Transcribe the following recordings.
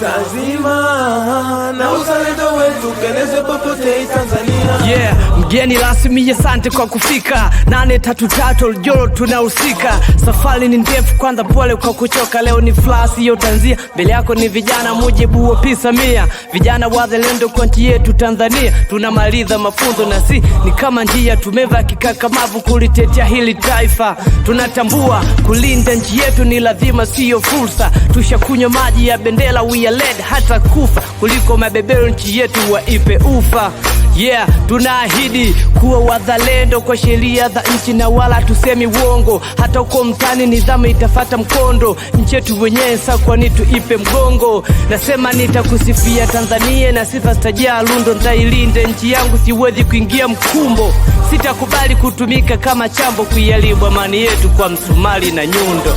Tazima, na uzalendo wetu keneze popote Tanzania. Yeah, mgeni rasmi asante kwa kufika. 833 Oljoro tunahusika. Safari ni ndefu kwanza pole kwa kuchoka. Leo ni flasi hiyo tanzia. Mbele yako ni vijana mujibu wa pisa mia. Vijana wazalendo kwa nchi yetu Tanzania. Tunamaliza mafunzo na si ni kama njia. Tumeva kikakamavu kulitetea hili taifa. Tunatambua kulinda nchi yetu ni lazima sio fursa. Tushakunywa maji ya bendera we are led hata kufa. Kuliko mabebero nchi yetu waipe ufa. Yeah, tunaahidi kuwa wazalendo kwa sheria za nchi na wala tusemi uongo. Hata uko mtani nidhamu itafata mkondo. Nchi yetu wenyewe sasa kwani tuipe mgongo. Nasema nitakusifia Tanzania na sifa stajia lundo. Nitailinde nchi yangu siwezi kuingia mkumbo. Sitakubali kutumika kama chambo kuiharibu amani yetu kwa msumali na nyundo.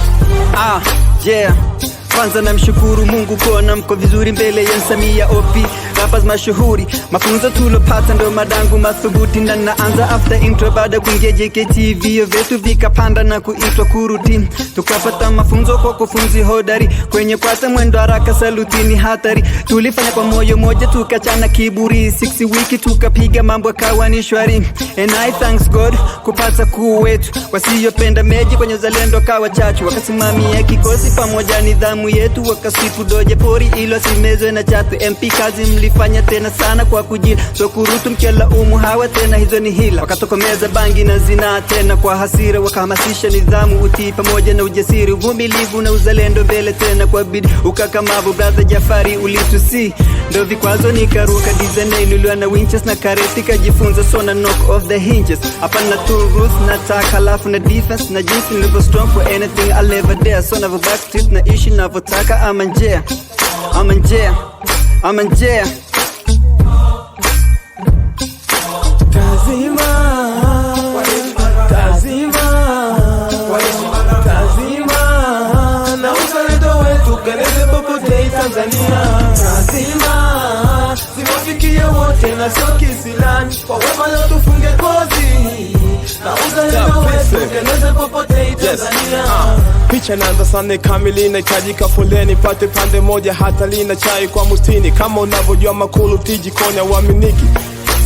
Yeah. Kwanza namshukuru Mungu kuona mko vizuri mbele ya Samia OP. Rappers mashuhuri, mafunzo tulopata ndo madangu mathubuti. Na naanza after intro baada kuingia JKT. Vio vetu vikapanda na kuitwa kuruti. Tukapata mafunzo kwa kufunzi hodari. Kwenye kwata mwendo haraka salutini hatari. Tulifanya kwa moyo moja tukachana kiburi. 6 wiki tukapiga mambo kawa ni shwari. And I thanks God kupata kuu wetu. Wasiyopenda meji kwenye uzalendo kawa chachu. Wakasimamia kikosi pamoja nidhamu yetu. Wakasifu doje pori ilo simezwe na chatu. MP kazi mlifanya tena sana kwa kujila. So kurutu mkiala hawa tena hizo ni hila. Wakatokomeza bangi na zina tena kwa hasira. Wakahamasisha nidhamu utii pamoja na ujasiri. Uvumilivu na uzalendo mbele tena kwa bidii. Ukakamavu brother Jafari ulitusi. Ndo vikwazo nikaruka design ilulua na winches na kareti kajifunza. So na knock off the hinges. Hapa na tool rules na attack halafu na defense. Na jinsi nilivyo strong for anything I'll never dare. So na backstreet na ishi na votaka amanjea. Tazima, na uzalendo wetu keneze popote Tanzania. Tazima, ziwafikie wote na sio kisilani. Kwa wema leo tufunge kozi. Na uzalendo wetu keneze popote Tanzania. Picha naanza sana kamili na itajika foleni. Pate pande moja hata lina chai kwa mustini. Kama unavyojua makulu tiji konya waminiki.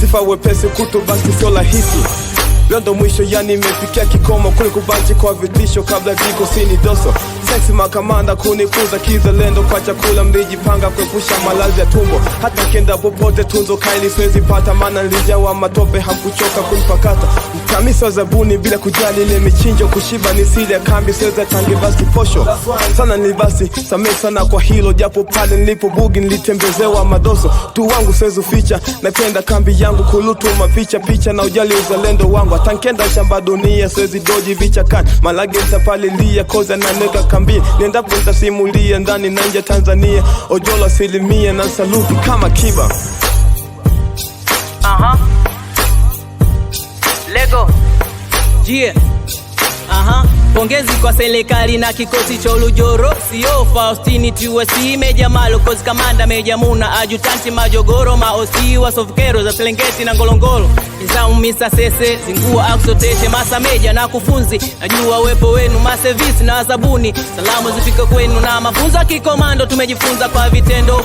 Sifa wepesi kutu basi sio lahisi. Londo mwisho yani imefikia kikomo. Kule kubanchi kwa vitisho kabla jiko sini doso. Sexy makamanda kunikuza kizalendo kwa chakula mlijipanga kuepusha malazi ya tumbo. Hata kenda popote tunzo kaili siwezi pata. Maana nilijawa matope hamkuchoka kunipakata. Mtamisa zabuni bila kujali ile michinjo. Kushiba ni siri ya kambi siweza tangi basi posho. Sana ni basi samee sana kwa hilo. Japo pale nilipo bugi nilitembezewa madoso. Tu wangu siwezi ficha napenda kambi yangu kulutu mapicha na ujali uzalendo wangu. Tankenda shamba dunia siwezi doji vichakani. Malage nitapalilia koza na neka kambi. Niendapo nitasimulia ndani na nje Tanzania. Ojolo asilimia na saluti kama kiba. Lego yeah. Pongezi kwa serikali na kikosi cha Oljoro. Sio Faustini TUSC Meja Malo Kozi Kamanda Meja Muna Ajutanti Majogoro Maosi wa Sofkero za Serengeti na Ngolongolo. Nizau Misa Sese Zingua Aksoteshe Masa Meja na kufunzi. Najua uwepo wenu maservisi na zabuni. Salamu zifika kwenu na mafunzo kikomando. Tumejifunza kwa vitendo.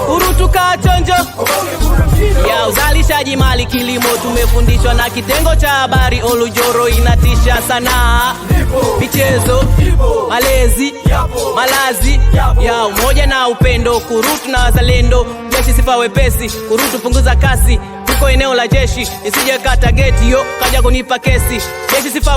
Kurutu kachonjo ya uzalishaji mali kilimo. Tumefundishwa na kitengo cha habari. Oljoro inatisha sana. Michezo, malezi, malazi ya umoja na upendo. Kurutu na wazalendo. Jeshi sifa wepesi. Kurutu punguza kasi. Tuko eneo la jeshi. Isije kata geti yo kaja kunipa kesi. Jeshi sifa